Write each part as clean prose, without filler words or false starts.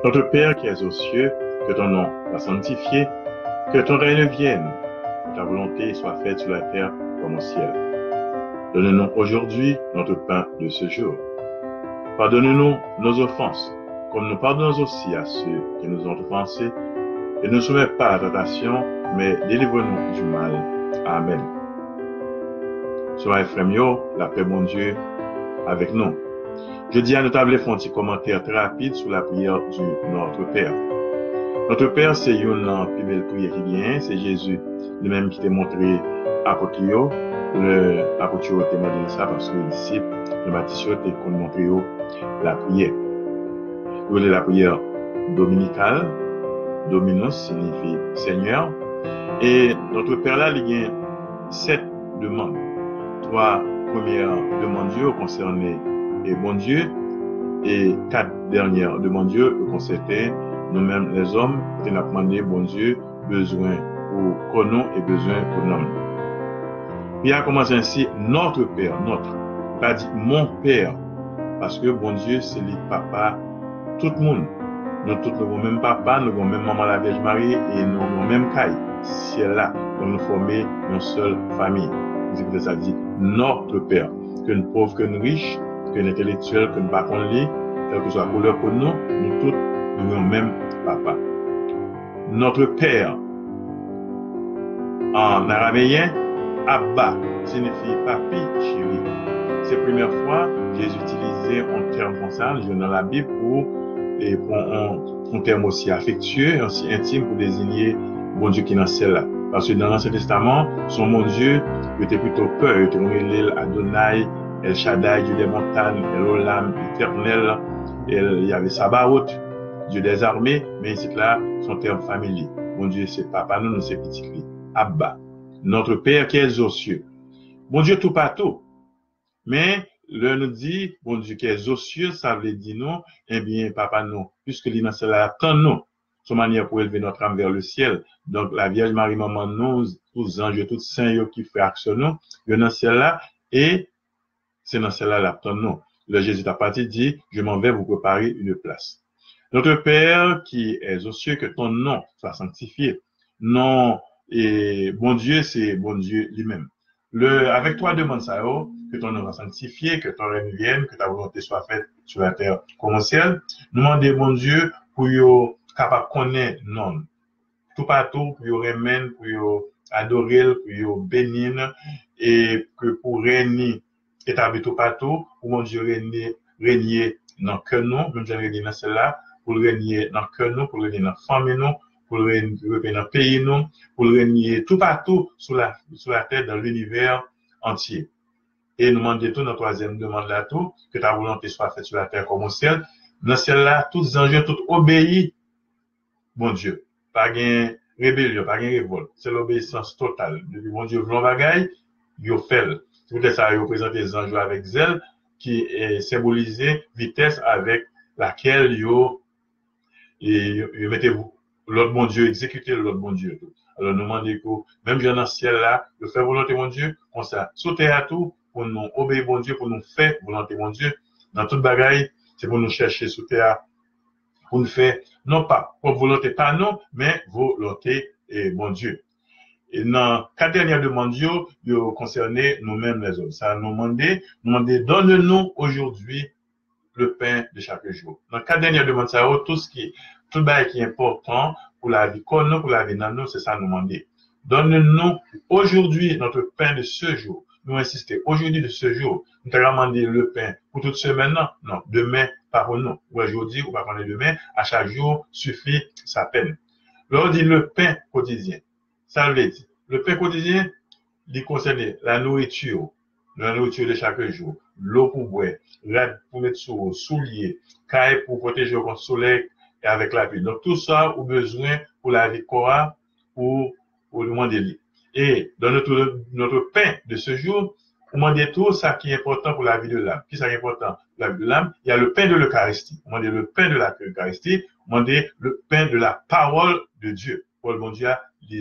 Notre Père qui es aux cieux, que ton nom soit sanctifié, que ton règne vienne, que ta volonté soit faite sur la terre comme au ciel. Donne-nous aujourd'hui notre pain de ce jour. Pardonne-nous nos offenses, comme nous pardonnons aussi à ceux qui nous ont offensés, et ne nous soumets pas à la tentation, mais délivre-nous du mal. Amen. Sois frère, la paix, bon Dieu, avec nous. Je dis à notre table un petit commentaire très rapide sur la prière du Notre Père. Notre Père, c'est une plus belle prière qui vient, c'est Jésus lui-même qui t'a montré apôtre. L'apôtre t'a demandé ça parce que les disciples de Matthieu t'ont montré la prière. Vous voulez la prière dominicale. Dominus signifie Seigneur. Et notre Père là, il y a 7 demandes. 3 premières demandes Dieu concernées et bon Dieu, et 4 dernières demandes Dieu concernées nous-mêmes les hommes, qui nous demandé bon Dieu besoin pour nous et besoin pour nous. Puis a commencé ainsi notre Père, pas dit mon Père, parce que bon Dieu c'est le papa tout le monde. Nous tous nous avons même papa, nous avons même maman la Vierge Marie et nous avons même caille. C'est là pour nous former une seule famille. C'est ça dit notre Père, que nous pauvres, que nous riches, que nous intellectuels, que nous pas qu'on lit, quelle que soit la couleur pour nous tous nous avons même papa. Notre Père en araméen, Abba signifie papi, chéri. C'est la première fois que j'ai utilisé un terme comme ça dans la Bible pour un terme aussi affectueux, aussi intime pour désigner bon Dieu qui est dans celle-là. Parce que dans l'Ancien Testament, son mon Dieu était plutôt peur, il était l'El Adonai, El Shaddai, Dieu des montagnes, El Olam, éternel, il y avait Sabaoth, Dieu des armées, mais ici là, son terme familier. Bon Dieu, c'est papa, nous c'est petit cri. Abba, notre Père qui est aux cieux. Bon Dieu tout partout. Mais le nous dit, bon Dieu qui est aux cieux, ça veut dire non, eh bien, papa non, puisque l'innocent là attend nous, son manière pour élever notre âme vers le ciel. Donc, la Vierge Marie, maman, nous, tous les anges, tous les saints qui font action nous, il dans ciel là, et c'est dans celle là l'attend nous. Le Jésus t'a parti dit, je m'en vais vous préparer une place. Notre Père qui est aux cieux, que ton nom soit sanctifié. Non, et bon Dieu, c'est bon Dieu lui-même. Avec toi, demande ça, que ton nom soit sanctifié, que ton règne vienne, que ta volonté soit faite sur la terre comme au ciel. Nous demandons, bon Dieu, pour yo capable connaître non. Tout partout, pour yo remettre, pour yo adorer, pour yo bénir, et que pour régner, établir tout partout, pour mon Dieu régner dans que nous, même j'ai régné dans cela, pour régner dans que nous, pour régner dans la famille nous, pour régner dans le pays nous, pour régner tout partout sur la terre, dans l'univers entier. Et nous demandons tout, notre troisième demande là tout, que ta volonté soit faite sur la terre comme au ciel. Dans celle-là, tous les anges, tout obéis, bon Dieu. Pas de rébellion, pas de révolte. C'est l'obéissance totale. Depuis bon Dieu, v'lon bagaille, yo fait. C'est peut-être ça, yo présente les anges avec zèle, qui est symbolisé vitesse avec laquelle yo mettez l'autre bon Dieu, exécutez l'autre bon Dieu. Alors, nous demandons que, même dans le ciel là, de faire volonté mon Dieu, comme ça, sauter à tout, pour nous obéir mon Dieu, pour nous faire volonté mon Dieu. Dans toute bagaille, c'est pour nous chercher sous terre, pour nous faire, non pas, pour volonté, pas non, mais volonté et mon Dieu. Et dans 4 dernières demandes, ils concerné nous-mêmes les hommes. Ça nous demandé, donne-nous aujourd'hui le pain de chaque jour. Dans 4 dernières demandes, ça tout le qui est important pour la vie, pour la vie dans nous, c'est ça nous demander. Donne-nous aujourd'hui notre pain de ce jour. Nous insister, aujourd'hui de ce jour. Nous t'avons demandé le pain pour toute semaine, non, demain, pas pour nous. Ou aujourd'hui, ou pas pour demain, à chaque jour suffit sa peine. Là, on dit le pain quotidien. Ça veut dire, le pain quotidien, il concerne la nourriture de chaque jour, l'eau pour boire, rad pour mettre sur souliers, caille pour protéger contre le soleil et avec la pluie. Donc, tout ça, au besoin pour la vie quoi, pour le monde de l'île. Et dans notre pain de ce jour, on demande tout ça qui est important pour la vie de l'âme. Qui est important pour la vie de l'âme? Il y a le pain de l'Eucharistie. On demande le pain de l'Eucharistie. On demande le pain de la parole de Dieu. Pour le bon Dieu,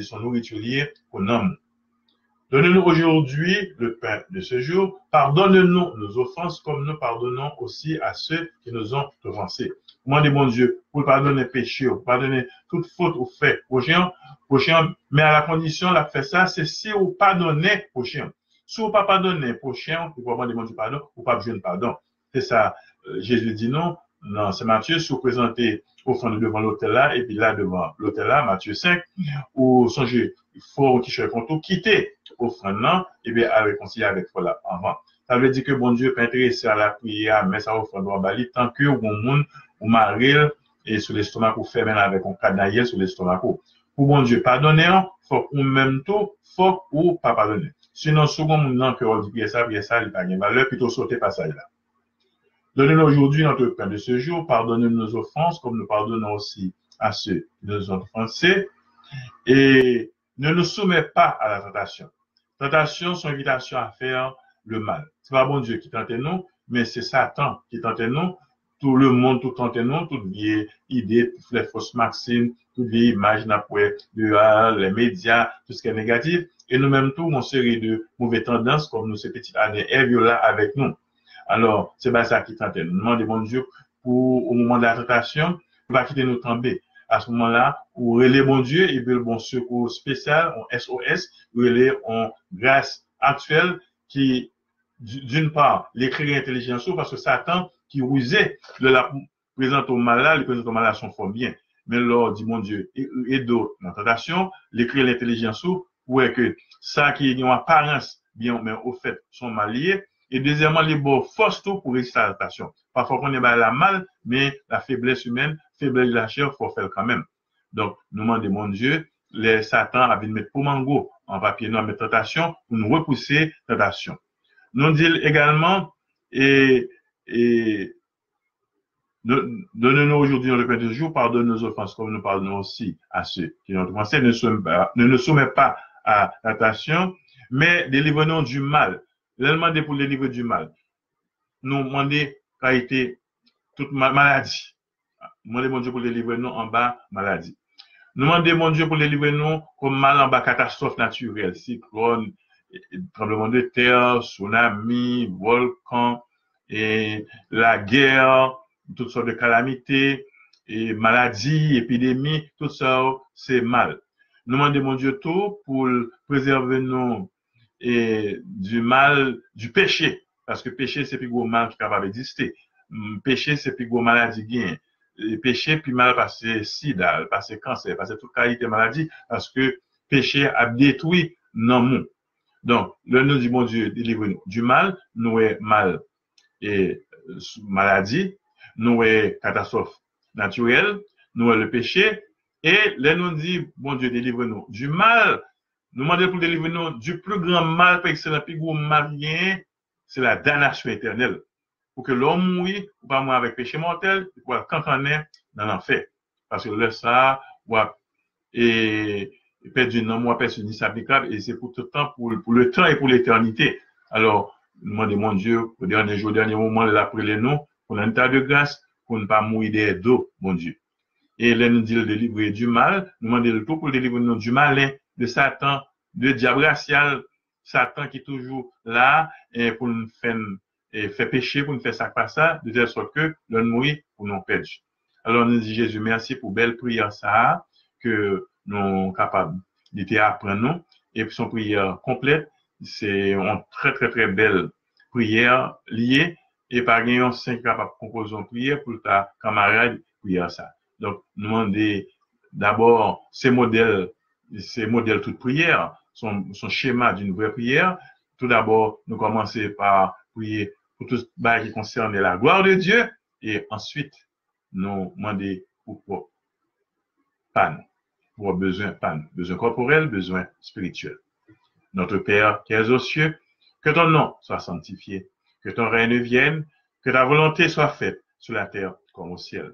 son nourriture pour l'homme. Donne-nous aujourd'hui le pain de ce jour. Pardonne-nous nos offenses comme nous pardonnons aussi à ceux qui nous ont offensés. Demandez, mon Dieu, pour pardonner péché, pour pardonner toute faute ou fait prochain, mais à la condition, la fait ça, c'est si vous pardonnez prochain. Si vous pas pardonnez prochain, vous pouvez demander, mon Dieu, pardon, ou pas besoin de pardon. C'est ça. Jésus dit non. Non, c'est Matthieu, si vous présentez au fond devant l'autel là, et puis là devant l'autel là, Matthieu 5, où songez, il faut qu'il cherche tout quitter offrande là, et bien à réconcilier avec voilà avant. Ça veut dire que bon Dieu peut intéresser à la prière, mais ça offrande en bali tant que bon monde ou maril et sur l'estomac ou faire même avec un canaille sur l'estomac. Pour bon Dieu pardonner, faut ou même tout, faut ou pas pardonner. Sinon second monde non que on dit prier ça, il pas gain valeur plutôt sauter passage là. Donnez-nous aujourd'hui notre pain de ce jour, pardonnez-nous nos offenses comme nous pardonnons aussi à ceux qui nous ont offensés et ne nous soumets pas à la tentation. Tentation, son invitation à faire le mal. C'est pas bon Dieu qui tente nous, mais c'est Satan qui tente nous. Tout le monde, tout tente nous, toute vieille idée, toutes les fausses maximes, toute vieille image, les médias, tout ce qui est négatif. Et nous-mêmes, tout, on série de mauvaises tendances, comme nous, ces petites années, là avec nous. Alors, c'est pas ça qui tente nous. Nous demandons, bon Dieu, pour, au moment de la tentation, il va quitter nous tomber. À ce moment-là, ou relais bon Dieu, et puis le bon secours spécial, en SOS, relais en grâce actuelle, qui, d'une part, l'écrire intelligence, parce que Satan, qui rusait de la présente au malade, les présentes au malade sont fort bien. Mais là, dit mon Dieu, et d'autres, dans la tentation, l'écrire l'intelligence, pour que ça qui est en apparence, bien, mais au fait, sont malliés. Et deuxièmement, les bons forces tout pour réussir la tentation. Parfois qu'on est la mal, mais la faiblesse humaine, faiblesse de la chair, faut faire quand même. Donc, nous demandons, mon Dieu, les Satan a de mettre pour mango en papier noir, mais tentation, pour nous repousser tentation. Nous disons également, donne-nous aujourd'hui dans le pain de jour, pardonne nos offenses comme nous pardonnons aussi à ceux qui nous ont offensés. Ne nous soumets pas à la tentation, mais délivre-nous du mal. Nous demandons pour délivrer du mal. Nous demandons qu'a été toute maladie. Nous demandons, mon Dieu, pour délivrer nous en bas maladie. Nous demandons, mon Dieu, pour délivrer nous comme mal en bas catastrophe naturelle, cyclone, tremblement de terre, tsunami, volcan, et la guerre, toutes sortes de calamités, et maladies, épidémies, tout ça, c'est mal. Nous demandons, mon Dieu, tout pour préserver nous et du mal, du péché. Parce que péché, c'est plus gros mal qui est capable d'exister. Péché, c'est plus gros maladie gain. Péché, puis mal passer sida, passer cancer, passer toute qualité maladie, parce que péché a détruit nos mondes. Donc, le nom du bon Dieu, délivre-nous du mal, nous est mal et maladie, nous est catastrophe naturelle, nous est le péché, et le nom dit, bon Dieu, délivre-nous du mal, nous demandons pour délivrer nous du plus grand mal, par excellence, plus gros mal, c'est la damnation éternelle. Pour que l'homme mouille, ou pas mourir avec péché mortel, quand on est dans l'enfer. Parce que là, ça, et perdre une moi personne applicable, et c'est pour tout le temps, pour le temps et pour l'éternité. Alors, nous demandons, mon Dieu, au dernier jour, au dernier moment, après les noms, pour un tas de grâce, pour ne pas mourir des dos, mon Dieu. Et là, nous dit le délivrer du mal, nous demandons le tout pour délivrer nous du malin, de Satan, de diable racial, Satan qui est toujours là, et pour nous faire pécher, pour nous faire ça pas ça, de telle sorte que l'on mourit pour nous perdre. Alors, nous dit Jésus, merci pour belle prière ça, que nous sommes capables d'apprendre nous, et puis son prière complète, c'est une très, très, très belle prière liée, et par exemple, 5 capables de composer une prière pour ta camarade prière ça. Donc, nous demandons d'abord ces modèles toute prière, son schéma d'une vraie prière. Tout d'abord, nous commençons par prier pour tout ce qui concerne la gloire de Dieu, et ensuite, nous demandons pour panne, pour besoin corporel, besoin spirituel. Notre Père qui es aux cieux, que ton nom soit sanctifié, que ton règne vienne, que ta volonté soit faite sur la terre comme au ciel.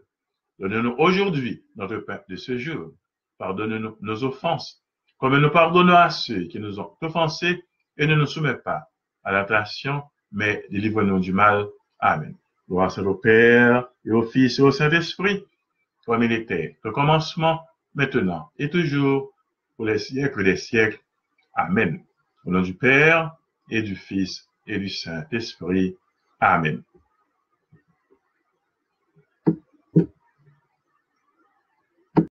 Donne-nous aujourd'hui notre pain de ce jour. Pardonne-nous nos offenses, comme nous pardonnons à ceux qui nous ont offensés, et ne nous soumets pas à la tentation, mais délivre-nous du mal. Amen. Gloire au Père, et au Fils, et au Saint-Esprit, comme il était au commencement, maintenant, et toujours, pour les siècles des siècles. Amen. Au nom du Père et du Fils et du Saint-Esprit. Amen.